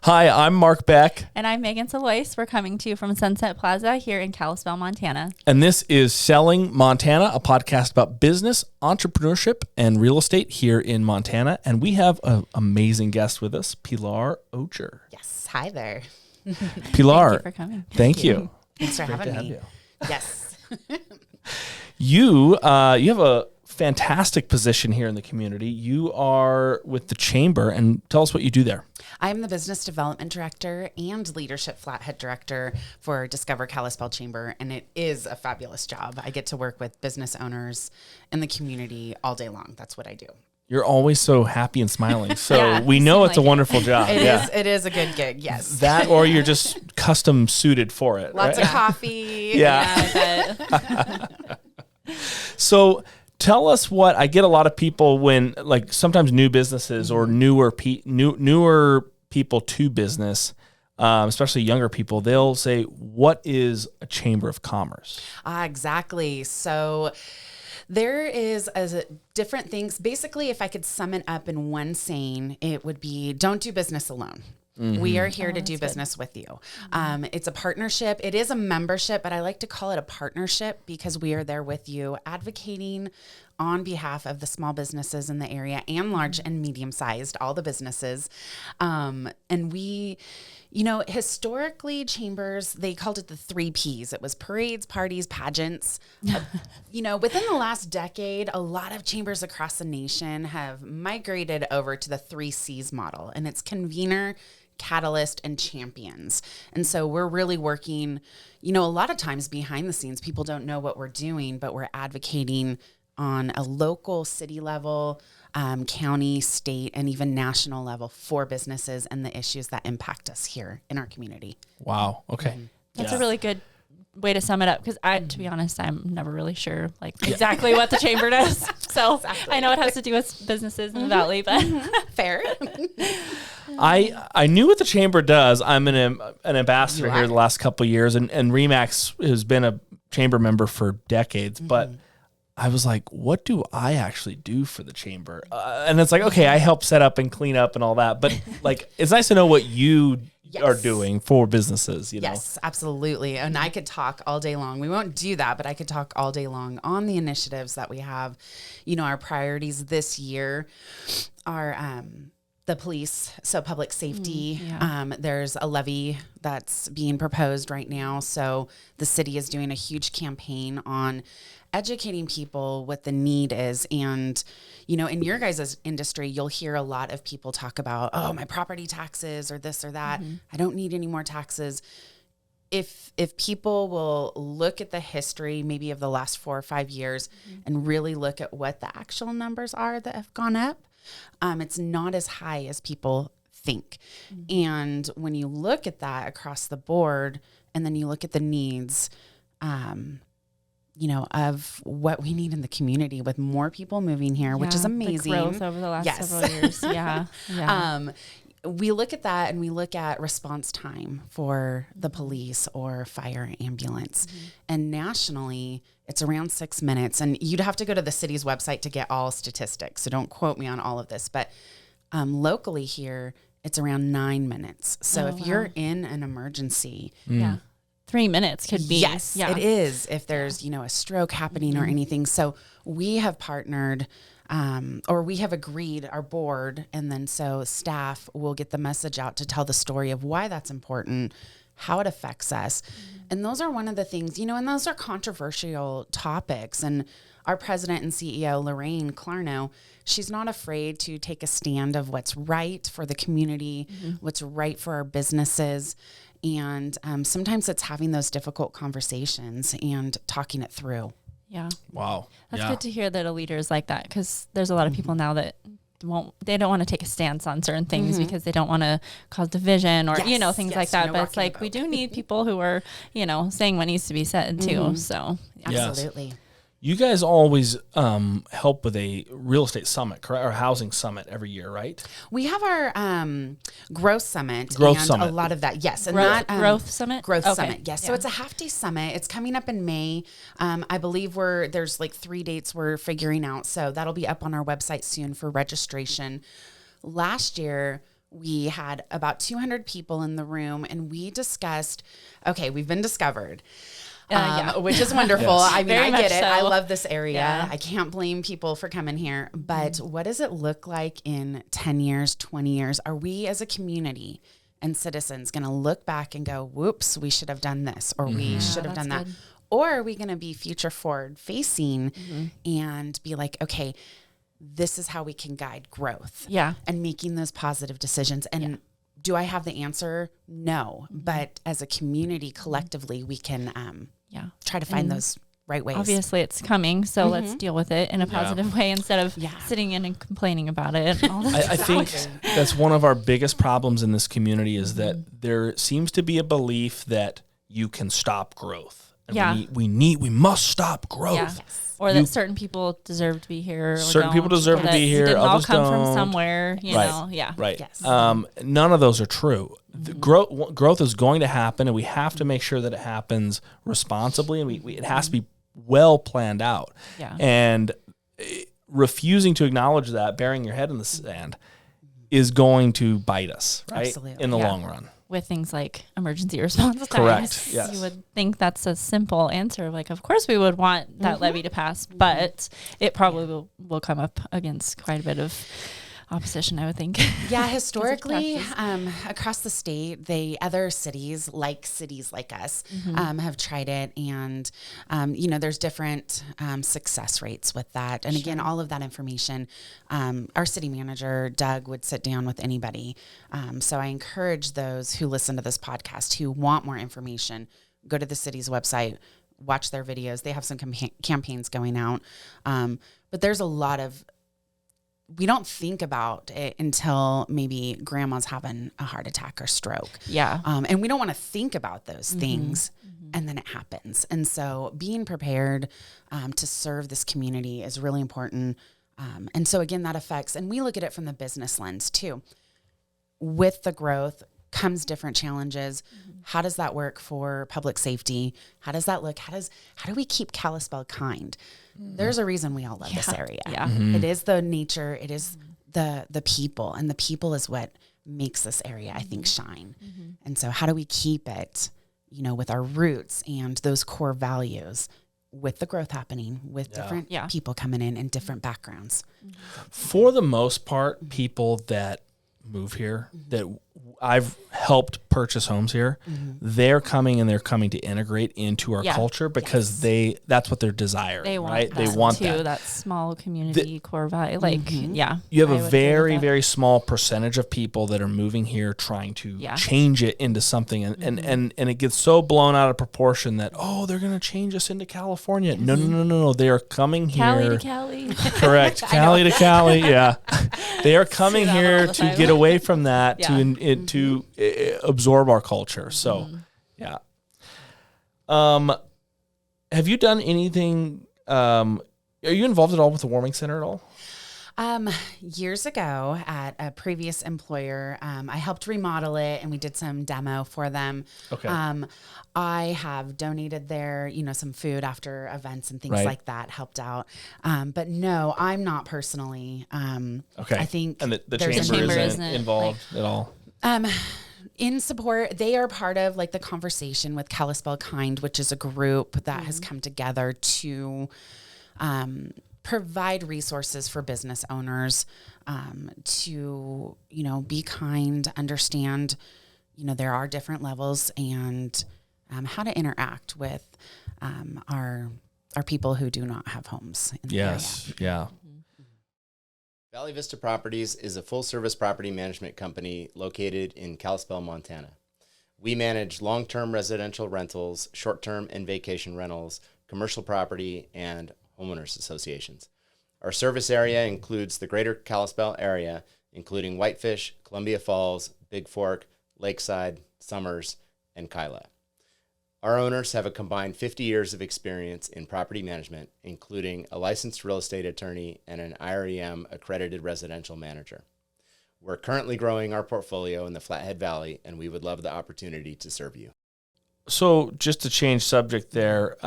Hi, I'm Mark Beck. And I'm Megan Salois. We're coming to you from Sunset Plaza here in Kalispell, Montana. And this is Selling Montana, a podcast about business, entrepreneurship, and real estate here in Montana. And we have an amazing guest with us, Pilar Ogier. Yes. Hi there. Pilar. Thank you for coming. Thank you. Thanks for having me. You. Yes. You have a fantastic position here in the community. You are with the Chamber, and tell us what you do there. I'm the Business Development Director and Leadership Flathead Director for Discover Kalispell Chamber, and it is a fabulous job. I get to work with business owners in the community all day long. That's what I do. You're always so happy and smiling, so Yeah, we know it's like a wonderful job. It is a good gig, yes. That, or you're just custom suited for it. Lots right? of coffee. Yeah. I bet. So tell us what I get a lot of people when, like, sometimes new businesses or newer people to business, especially younger people, they'll say, what is a Chamber of Commerce? Exactly. So there is different things. Basically, if I could sum it up in one saying, it would be don't do business alone. We are here to do business with you. It's a partnership. It is a membership, but I like to call it a partnership because we are there with you advocating on behalf of the small businesses in the area and large and medium-sized, all the businesses. And we, historically chambers, they called it the 3 Ps. It was parades, parties, pageants. Within the last decade, a lot of chambers across the nation have migrated over to the 3 Cs model, and it's convener, catalyst, and champions. And so we're really working, a lot of times behind the scenes, people don't know what we're doing, but we're advocating on a local city level, county, state, and even national level for businesses and the issues that impact us here in our community. Wow. Okay. That's a really good way to sum it up because to be honest, I'm never really sure exactly what the chamber does. So I know it has to do with businesses in the valley, but Fair. I knew what the Chamber does. I'm an ambassador You here are. the last couple of years, and Remax has been a Chamber member for decades, but I was like, what do I actually do for the Chamber? And it's like, okay, I help set up and clean up and all that, but it's nice to know what you are doing for businesses, Yes, absolutely. And I could talk all day long. We won't do that, but I could talk all day long on the initiatives that we have. Our priorities this year are the police, so public safety. There's a levy that's being proposed right now. So the city is doing a huge campaign on educating people what the need is. And, in your guys' industry, you'll hear a lot of people talk about, oh, my property taxes or this or that. I don't need any more taxes. If people will look at the history maybe of the last 4 or 5 years and really look at what the actual numbers are that have gone up, it's not as high as people think. And when you look at that across the board and then you look at the needs, of what we need in the community with more people moving here, which is amazing. The growth over the last several years. Yeah. We look at that and we look at response time for the police or fire ambulance. And nationally, it's around 6 minutes. And you'd have to go to the city's website to get all statistics. So don't quote me on all of this. But locally here, it's around 9 minutes. So if you're in an emergency, 3 minutes could be. Yes, it is. If there's, a stroke happening or anything. So we have partnered or we have agreed, our board, and then so staff will get the message out to tell the story of why that's important, how it affects us. And those are one of the things, and those are controversial topics. And our president and CEO, Lorraine Clarno, she's not afraid to take a stand of what's right for the community, what's right for our businesses. And sometimes it's having those difficult conversations and talking it through. Yeah. Wow. That's good to hear that a leader is like that because there's a lot of people now that they don't want to take a stance on certain things because they don't want to cause division or, things like that. But it's like we do need people who are, saying what needs to be said too. So absolutely. Yes. You guys always help with a real estate summit, correct? Or housing summit every year, right? We have our growth summit. A lot of that, yes. And growth summit? Growth Okay. summit, yes. Yeah. So it's a half-day summit. It's coming up in May. I believe there's 3 dates we're figuring out. So that'll be up on our website soon for registration. Last year, we had about 200 people in the room, and we discussed, okay, we've been discovered. Which is wonderful. Yes. I mean, I get it. So. I love this area. Yeah. I can't blame people for coming here. But what does it look like in 10 years, 20 years? Are we as a community and citizens going to look back and go, whoops, we should have done this, or we should have done that? Or are we going to be future forward facing and be like, okay, this is how we can guide growth and making those positive decisions. And do I have the answer? No. But as a community, collectively, we can try to find those right ways. Obviously, it's coming, so let's deal with it in a positive way instead of sitting in and complaining about it. I think that's one of our biggest problems in this community is that there seems to be a belief that you can stop growth. And we must stop growth. Yeah. Yes. Or that certain people deserve to be here. Certain people deserve to be here. Didn't others all come don't. from somewhere, you know. Yeah. Right. Yes. None of those are true. The growth is going to happen, and we have to make sure that it happens responsibly, and it has to be well planned out. Yeah. And refusing to acknowledge that, burying your head in the sand, is going to bite us, right? Absolutely. In the long run. With things like emergency response times. Correct. Yes. You would think that's a simple answer. Like, of course we would want that levy to pass, but it probably will come up against quite a bit of opposition, I would think. Yeah, historically, across the state, other cities like us have tried it, and there's different success rates with that. And again, all of that information, our city manager Doug would sit down with anybody. So I encourage those who listen to this podcast who want more information, go to the city's website, watch their videos. They have some campaigns going out, but there's a lot of. We don't think about it until maybe grandma's having a heart attack or stroke. Yeah. And we don't want to think about those things, and then it happens. And so being prepared to serve this community is really important. And so again, that affects, and we look at it from the business lens too. With the growth comes different challenges. How does that work for public safety? How does that look? How do we keep Kalispell kind? There's a reason we all love this area. Yeah. It is the nature. It is the people, and the people is what makes this area, I think, shine. And so how do we keep it, with our roots and those core values with the growth happening, with different people coming in and different backgrounds? For the most part, people that move here, that I've helped purchase homes here, they're coming to integrate into our culture because that's what they're desiring. They want right? That they want too, that small community core value. You have a very, very small percentage of people that are moving here trying to change it into something, and it gets so blown out of proportion that they're going to change us into California. No. They are coming here. Cali to Cali. Correct. Cali to Cali. Yeah. They are coming here to get away from that, to absorb our culture. So, have you done anything? Are you involved at all with the warming center at all? Years ago at a previous employer, I helped remodel it, and we did some demo for them. Okay. I have donated there, some food after events and things like that, helped out. But no, I'm not personally. Okay. I think and the chamber isn't involved at all. In support, they are part of the conversation with Kalispell Kind, which is a group that has come together to provide resources for business owners to, be kind, understand, there are different levels, and how to interact with our people who do not have homes in the area. Yeah. Valley Vista Properties is a full-service property management company located in Kalispell, Montana. We manage long-term residential rentals, short-term and vacation rentals, commercial property, and homeowners associations. Our service area includes the greater Kalispell area, including Whitefish, Columbia Falls, Big Fork, Lakeside, Summers, and Kyla. Our owners have a combined 50 years of experience in property management, including a licensed real estate attorney and an IREM accredited residential manager. We're currently growing our portfolio in the Flathead Valley, and we would love the opportunity to serve you. So just to change subject there,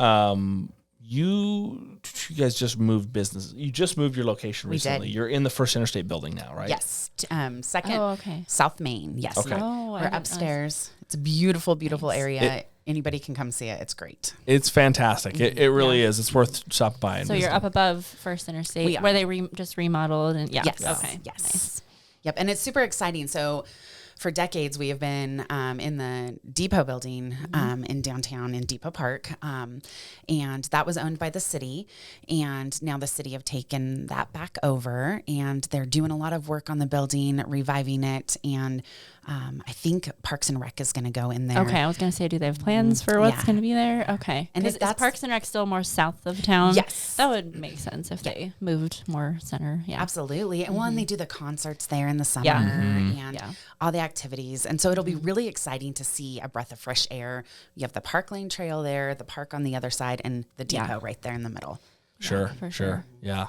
you guys just moved business. You just moved your location recently. You're in the First Interstate building now, right? Yes. Second, okay. South Main. Yes. Okay. We're upstairs. It's a beautiful, beautiful area. Anybody can come see it. It's great. It's fantastic. It really is. It's worth stopping by. So you're up above First Interstate where they just remodeled and Yes. Okay. Yes. Nice. Yep. And it's super exciting. So for decades, we have been in the Depot building in downtown in Depot Park. And that was owned by the city. And now the city have taken that back over. And they're doing a lot of work on the building, reviving it. And I think Parks and Rec is going to go in there. Okay, I was going to say, do they have plans for what's going to be there? Okay. And is Parks and Rec still more south of town? Yes. That would make sense if they moved more center. Yeah. Absolutely. And and they do the concerts there in the summer and all the activities. And so it'll be really exciting to see a breath of fresh air. You have the Park Lane Trail there, the park on the other side, and the depot right there in the middle. Sure. For sure. Yeah.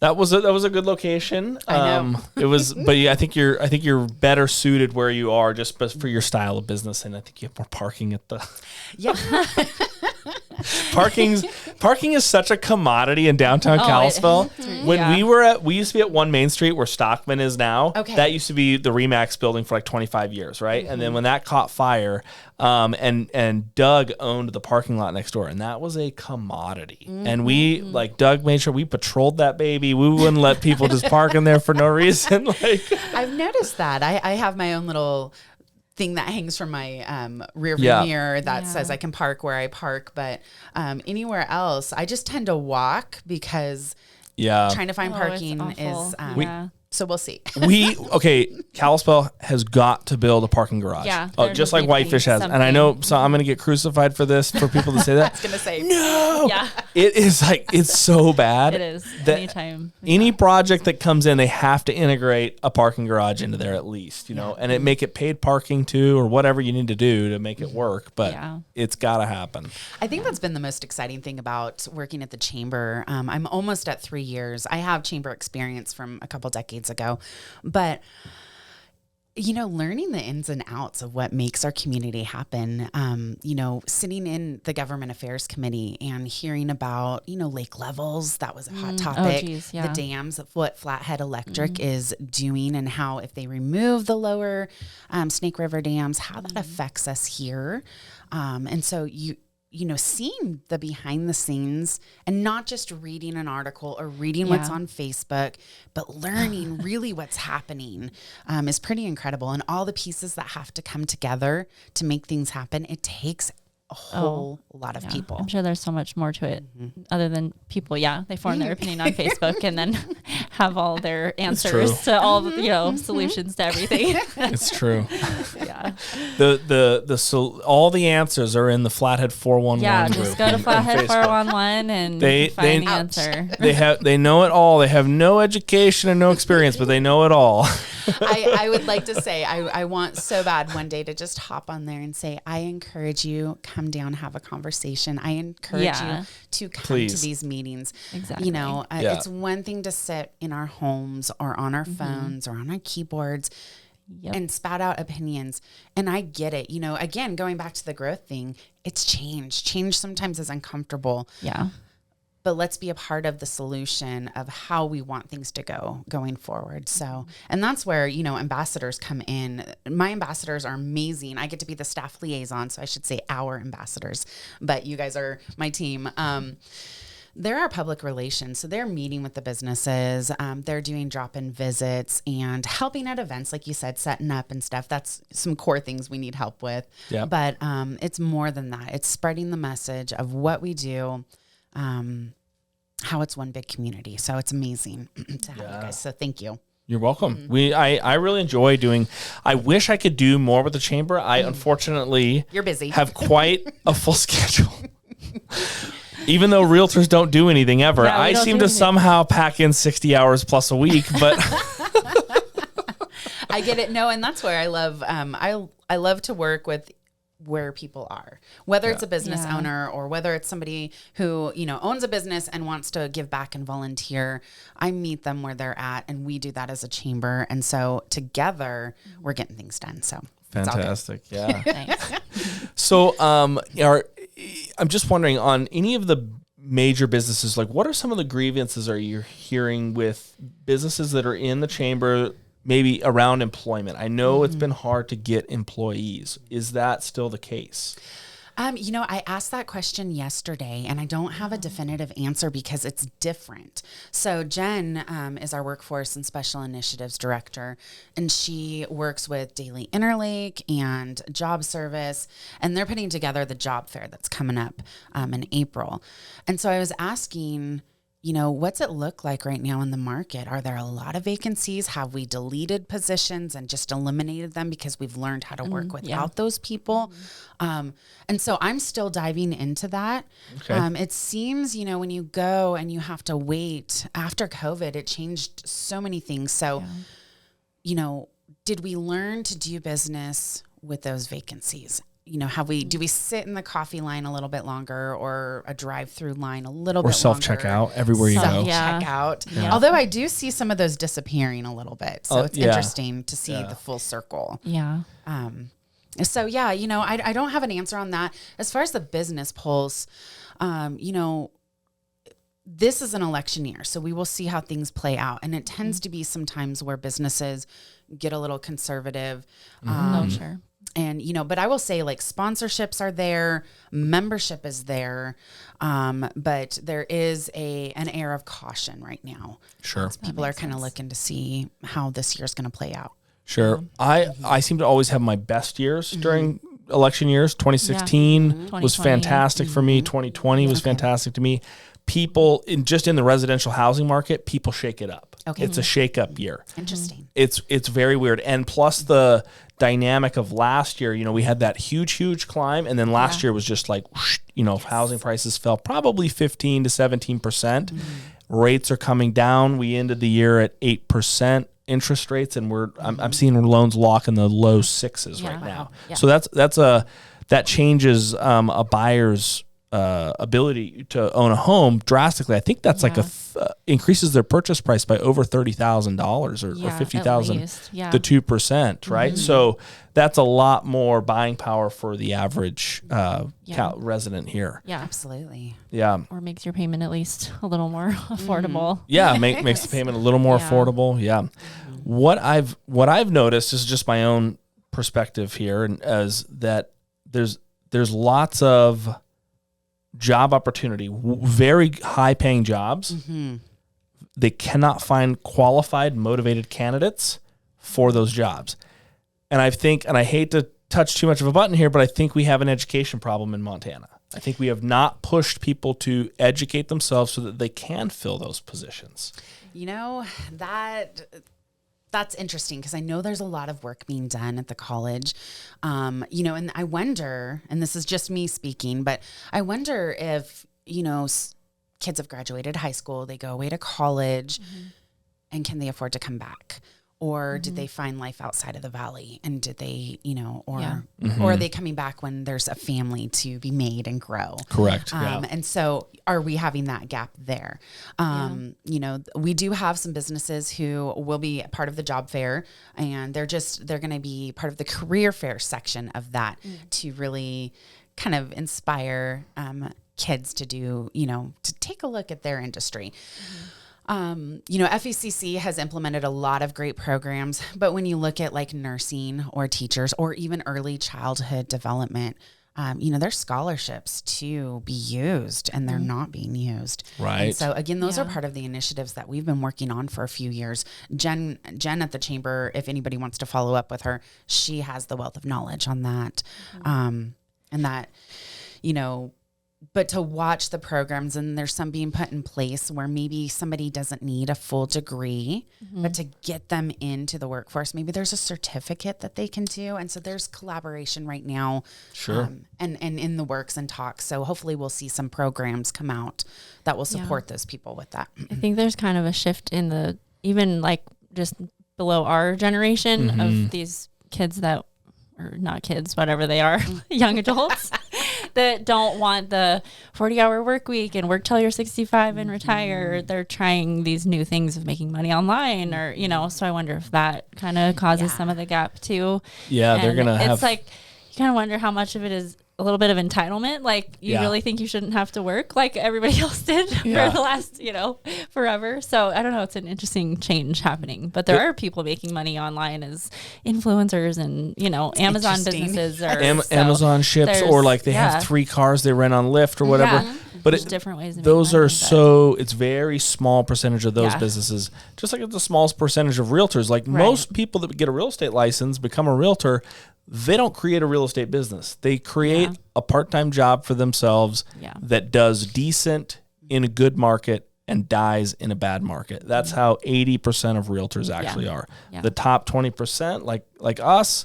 That was a good location. I know. It was, but I think you're better suited where you are just for your style of business, and I think you have more parking at the. Yeah. Parking is such a commodity in downtown Kalispell. When we used to be at 1 Main Street where Stockman is now. Okay. That used to be the Remax building for like 25 years, right? And then when that caught fire, and Doug owned the parking lot next door, and that was a commodity. And we Doug made sure we patrolled that baby. We wouldn't let people just park in there for no reason. I've noticed that. I have my own little thing that hangs from my rear view mirror that says I can park where I park, but anywhere else I just tend to walk because trying to find parking is so we'll see. Kalispell has got to build a parking garage. Yeah. Just like Whitefish has. And I know, so I'm going to get crucified for this, for people to say that. I was going to say. No. Yeah. It is it's so bad. It is. Anytime. Any project that comes in, they have to integrate a parking garage into there at least, and it make it paid parking too, or whatever you need to do to make it work. But it's got to happen. I think that's been the most exciting thing about working at the chamber. I'm almost at 3 years. I have chamber experience from a couple decades ago, but learning the ins and outs of what makes our community happen, sitting in the government affairs committee and hearing about, lake levels, that was a hot topic, the dams, what Flathead Electric is doing and how if they remove the lower Snake River dams, how that affects us here. And so seeing the behind the scenes and not just reading an article or reading what's on Facebook, but learning really what's happening is pretty incredible. And all the pieces that have to come together to make things happen, it takes a whole lot of people. I'm sure there's so much more to it other than people. Yeah. They form their opinion on Facebook and then have all their answers to all the, solutions to everything. It's true. Yeah. All the answers are in the Flathead 411 group. Yeah, just go to Flathead 411 and find the answer. They know it all. They have no education and no experience, but they know it all. I would like to say, I want so bad one day to just hop on there and say, I encourage you, come down, have a conversation. I encourage you to come to these meetings. Exactly. It's one thing to sit in our homes or on our phones or on our keyboards and spout out opinions. And I get it. Again, going back to the growth thing, it's change. Change sometimes is uncomfortable. Yeah. But let's be a part of the solution of how we want things to go going forward. So, and that's where, ambassadors come in. My ambassadors are amazing. I get to be the staff liaison. So I should say our ambassadors, but you guys are my team. They're our public relations. So they're meeting with the businesses. They're doing drop-in visits and helping at events, like you said, setting up and stuff. That's some core things we need help with. Yeah. But it's more than that. It's spreading the message of what we do, how it's one big community. So it's amazing to have you guys. So thank you. You're welcome. I really enjoy I wish I could do more with the chamber. I unfortunately You're busy. Have quite a full schedule. Even though realtors don't do anything ever, I seem to somehow pack in 60 hours plus a week, but I get it. No, and that's where I love I love to work with where people are, whether it's a business owner or whether it's somebody who, owns a business and wants to give back and volunteer. I meet them where they're at, and we do that as a chamber. And so together we're getting things done. So fantastic. Yeah. Thanks. So, I'm just wondering on any of the major businesses, like what are some of the grievances are you hearing with businesses that are in the chamber, maybe around employment? I know it's been hard to get employees. Is that still the case? I asked that question yesterday, and I don't have a definitive answer because it's different. So Jen is our workforce and special initiatives director, and she works with Daily Interlake and Job Service, and they're putting together the job fair that's coming up in April. And so I was asking, what's it look like right now in the market? Are there a lot of vacancies? Have we deleted positions and just eliminated them because we've learned how to work without those people? And so I'm still diving into that. Okay. It seems, when you go and you have to wait after COVID, it changed so many things. So, did we learn to do business with those vacancies? Do we sit in the coffee line a little bit longer, or a drive-through line a little bit longer? Or self-checkout everywhere you go. Self-checkout. Yeah. Although I do see some of those disappearing a little bit. So it's interesting to see the full circle. Yeah. So yeah, I don't have an answer on that. As far as the business pulse, this is an election year, so we will see how things play out. And it tends to be sometimes where businesses get a little conservative. Sure. And, but I will say, like, sponsorships are there, membership is there, but there is an air of caution right now. Sure. People are kind of looking to see how this year's going to play out. Sure. I seem to always have my best years during election years. 2016 was fantastic for me. 2020 was fantastic to me. People in the residential housing market, people shake it up. Okay. It's a shake up year. Interesting. It's very weird. And plus the dynamic of last year, we had that huge climb. And then last year was just like, whoosh, housing prices fell probably 15 to 17%. Rates are coming down. We ended the year at 8% interest rates. And I'm seeing loans lock in the low sixes right now. Yeah. So that changes a buyer's ability to own a home drastically. I think that's increases their purchase price by over $30,000 or $50,000 to 2%, right? So that's a lot more buying power for the average resident here. Yeah, absolutely. Yeah, or makes your payment at least a little more affordable. Yeah, makes the payment a little more affordable. Yeah, what I've noticed is just my own perspective here, and as that there's lots of job opportunity, very high paying jobs. They cannot find qualified, motivated candidates for those jobs. And I hate to touch too much of a button here, but I think we have an education problem in Montana. I think we have not pushed people to educate themselves so that they can fill those positions. That's interesting, because I know there's a lot of work being done at the college, and I wonder, and this is just me speaking, but I wonder if, kids have graduated high school, they go away to college, and can they afford to come back? Or did they find life outside of the valley? And did they, or are they coming back when there's a family to be made and grow? Correct. And so are we having that gap there? We do have some businesses who will be part of the job fair, and they're going to be part of the career fair section of that to really kind of inspire kids to do, to take a look at their industry. FECC has implemented a lot of great programs, but when you look at like nursing or teachers or even early childhood development, there's scholarships to be used, and they're not being used. Right. And so again, those are part of the initiatives that we've been working on for a few years. Jen at the chamber, if anybody wants to follow up with her, she has the wealth of knowledge on that. And that, but to watch the programs, and there's some being put in place where maybe somebody doesn't need a full degree, but to get them into the workforce, maybe there's a certificate that they can do. And so there's collaboration right now, and in the works and talks. So hopefully we'll see some programs come out that will support those people with that. I think there's kind of a shift in even like just below our generation of these kids that, or not kids, whatever they are, young adults that don't want the 40-hour work week and work till you're 65 and retire. They're trying these new things of making money online, or, so I wonder if that kind of causes some of the gap too. Yeah, and they're going to have... It's like, you kind of wonder how much of it is a little bit of entitlement. Like you really think you shouldn't have to work like everybody else did for the last, forever. So I don't know. It's an interesting change happening, but there are people making money online as influencers and, Amazon businesses or Amazon ships, or like they have 3 cars they rent on Lyft or whatever. Yeah. But There's different ways. Those are it's very small percentage of those businesses, just like it's the smallest percentage of realtors. Like most people that get a real estate license, become a realtor, they don't create a real estate business. They create a part-time job for themselves that does decent in a good market and dies in a bad market. That's how 80% of realtors actually are. Yeah. The top 20%, like us,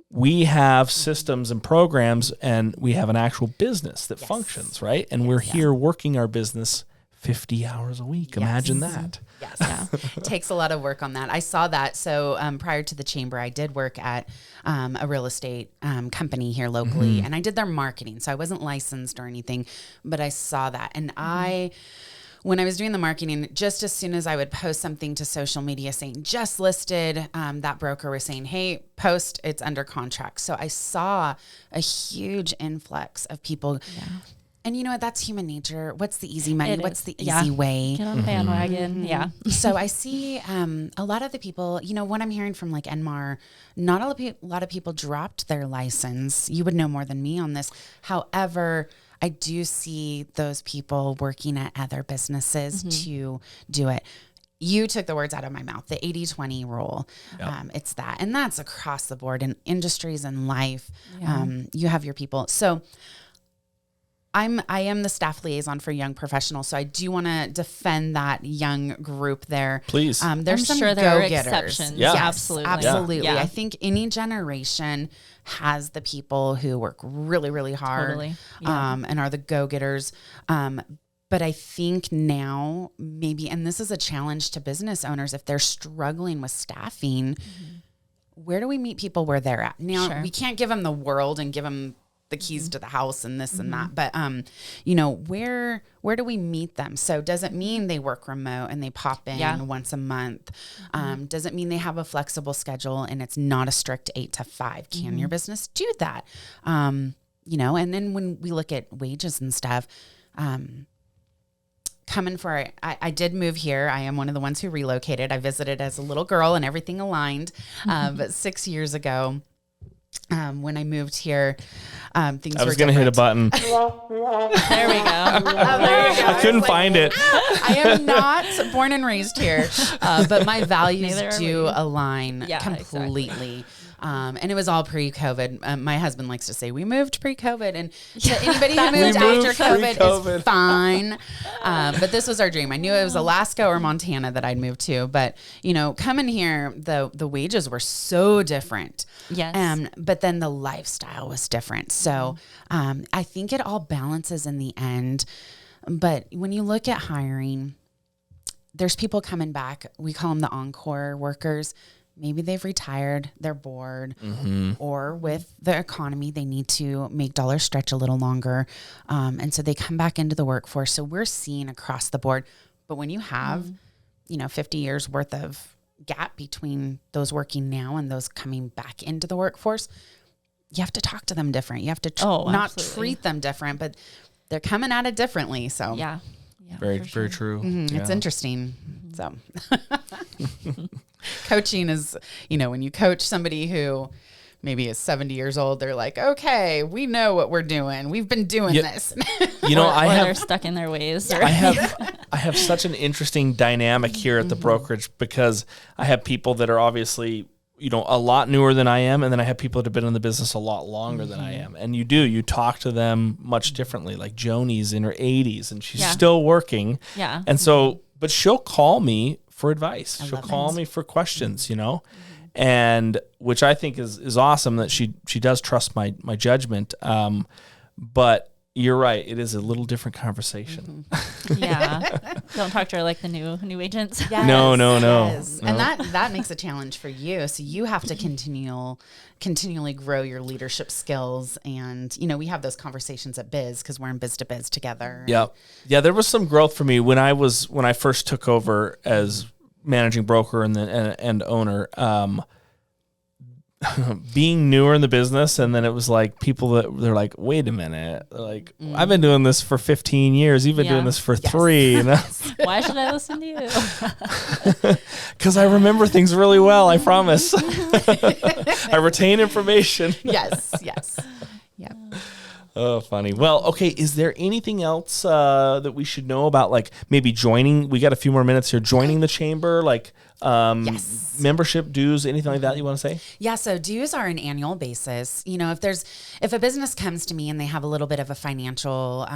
we have systems and programs, and we have an actual business that functions, right? And we're here working our business 50 hours a week. Imagine that. Yes. Yeah. It takes a lot of work on that. I saw that. So prior to the chamber, I did work at a real estate company here locally, and I did their marketing. So I wasn't licensed or anything, but I saw that. And when I was doing the marketing, just as soon as I would post something to social media saying just listed, that broker was saying, hey, post, it's under contract. So I saw a huge influx of people. Yeah. And you know what? That's human nature. What's the easy money? What's the easy way? Get on the bandwagon. Yeah. So I see a lot of the people, what I'm hearing from like NMAR, not a lot of people dropped their license. You would know more than me on this. However, I do see those people working at other businesses to do it. You took the words out of my mouth, the 80-20 rule. Yep. It's that. And that's across the board in industries and life. Yeah. You have your people. So I am the staff liaison for young professionals. So I do want to defend that young group there. Please. There's some sure there are go-getters. exceptions. Yeah. Yes, Absolutely. Absolutely. Yeah. I think any generation has the people who work really, really hard. Totally. Yeah. And are the go-getters. But I think now maybe, and this is a challenge to business owners, if they're struggling with staffing, where do we meet people where they're at? Now, we can't give them the world and give them the keys to the house and this and that, but where do we meet them? So does it mean they work remote and they pop in once a month? Does it mean they have a flexible schedule and it's not a strict 8 to 5? Can your business do that? And then when we look at wages and stuff, I did move here. I am one of the ones who relocated. I visited as a little girl and everything aligned. But 6 years ago, when I moved here, things were I was going to hit a button. There we go. There you go. I couldn't find it. I am not born and raised here, but my values do align completely. Exactly. And it was all pre-COVID. My husband likes to say we moved pre-COVID, and so anybody who moved after COVID is fine. But this was our dream. I knew it was Alaska or Montana that I'd moved to, but coming here, the wages were so different. Yes. But then the lifestyle was different. So I think it all balances in the end. But when you look at hiring, there's people coming back. We call them the encore workers. Maybe they've retired, they're bored, or with the economy, they need to make dollars stretch a little longer. And so they come back into the workforce. So we're seeing across the board. But when you have, 50 years worth of gap between those working now and those coming back into the workforce, you have to talk to them different. You have to not treat them different, but they're coming at it differently. So yeah very true. Yeah. It's interesting. So coaching is, when you coach somebody who maybe is 70 years old, they're like, okay, we know what we're doing. We've been doing this. They're stuck in their ways. I have such an interesting dynamic here at the brokerage, because I have people that are obviously, a lot newer than I am. And then I have people that have been in the business a lot longer than I am. And you talk to them much differently. Like Joni's in her 80s and she's still working. Yeah. And so, but she'll call me for advice. She'll call me for questions, and which I think is awesome that she does trust my judgment. But you're right. It is a little different conversation. Yeah. Don't talk to her like the new agents. Yes, No. Yes. And that makes a challenge for you. So you have to continually grow your leadership skills. And, we have those conversations at Biz because we're in biz to biz together. Yeah. Yeah. There was some growth for me when I first took over as managing broker and owner. being newer in the business, and then it was like people that they're like, wait a minute, they're like, I've been doing this for 15 years. You've been doing this for 3. You know? Why should I listen to you? Because I remember things really well. I promise. I retain information. Yes. Yeah. Oh, funny. Well, okay. Is there anything else that we should know about, like maybe joining? We got a few more minutes here. Joining the chamber, like membership dues, anything like that you want to say? Yeah. So dues are an annual basis. You know, if a business comes to me and they have a little bit of a financial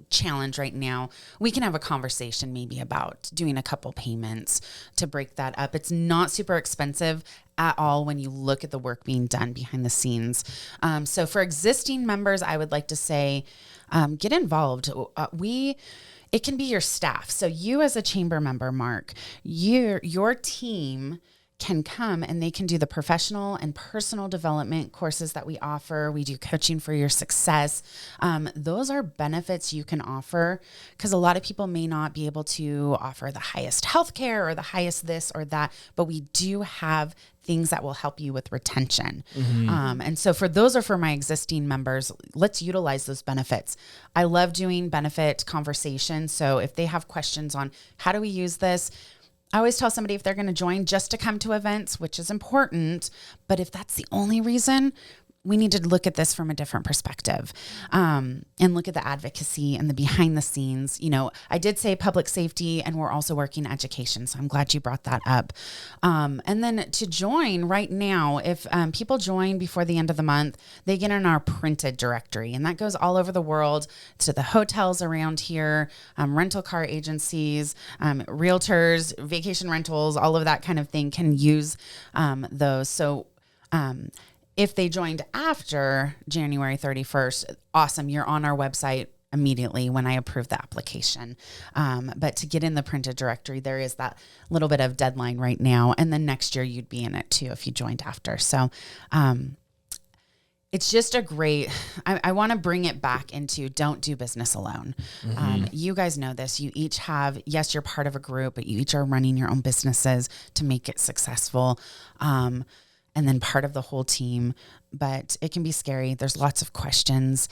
challenge right now, we can have a conversation maybe about doing a couple payments to break that up. It's not super expensive at all when you look at the work being done behind the scenes. So for existing members, I would like to say, get involved. It can be your staff. So you as a chamber member, Mark, your team can come and they can do the professional and personal development courses that we offer. We do coaching for your success. Those are benefits you can offer because a lot of people may not be able to offer the highest healthcare or the highest this or that, but we do have things that will help you with retention. And so those are for my existing members. Let's utilize those benefits. I love doing benefit conversations. So if they have questions on how do we use this, I always tell somebody if they're going to join just to come to events, which is important, but if that's the only reason, we need to look at this from a different perspective and look at the advocacy and the behind the scenes. You know, I did say public safety and we're also working education. So I'm glad you brought that up. And then to join right now, if people join before the end of the month, they get in our printed directory and that goes all over the world to the hotels around here, rental car agencies, realtors, vacation rentals, all of that kind of thing can use those. So, if they joined after January 31st, awesome. You're on our website immediately when I approve the application. But to get in the printed directory, there is that little bit of deadline right now. And then next year you'd be in it too if you joined after. So it's just I want to bring it back into don't do business alone. You guys know this. You each have, yes, you're part of a group, but you each are running your own businesses to make it successful. And then part of the whole team, but it can be scary. There's lots of questions.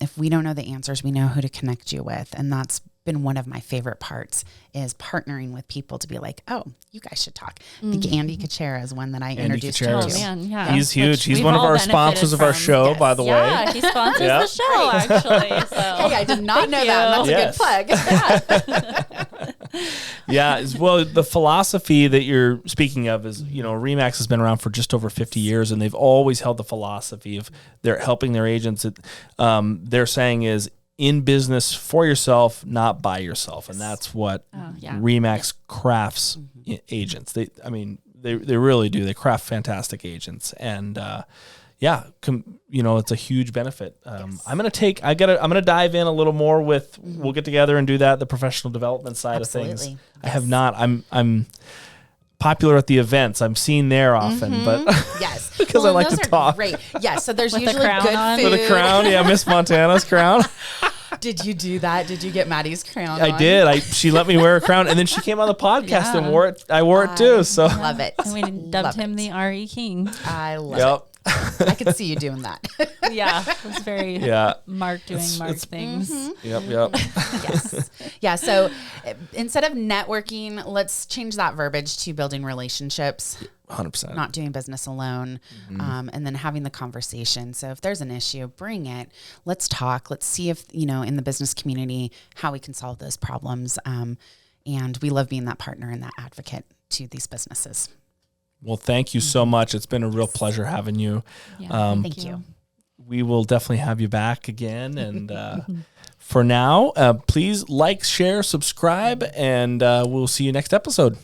If we don't know the answers, we know who to connect you with. And that's been one of my favorite parts is partnering with people to be like, oh, you guys should talk. I think Andy Kachera is one that I introduced you to. Oh man, yeah. He's huge. He's one of our sponsors of our show, by the way. Yeah, he sponsors the show actually. So. Hey, I did not know that. That's a good plug. Yeah. Well, the philosophy that you're speaking of is, you know, RE/MAX has been around for just over 50 years and they've always held the philosophy of they're helping their agents. They're saying is in business for yourself, not by yourself. And that's what RE/MAX crafts agents. They really do. They craft fantastic agents. And, you know, it's a huge benefit. I'm going to dive in a little more with, we'll get together and do that, the professional development side of things. Yes. I have not, I'm popular at the events. I'm seen there often, but yes, because I like to talk. Great. Yeah. So there's with usually good food. With a crown. Yeah. Miss Montana's crown. Did you do that? Did you get Maddie's crown? I did. She let me wear a crown, and then she came on the podcast and wore it. I wore it too. So love it. And we dubbed him the RE King. I love it. I could see you doing that. Yeah, it was very Mark doing Mark things. Yep. Yes. Yeah. So instead of networking, let's change that verbiage to building relationships. 100%. Not doing business alone, and then having the conversation. So if there's an issue, bring it. Let's talk. Let's see if, you know, in the business community, how we can solve those problems. And we love being that partner and that advocate to these businesses. Well, thank you so much. It's been a real pleasure having you. Yeah, thank you. We will definitely have you back again. And for now, please like, share, subscribe, and we'll see you next episode.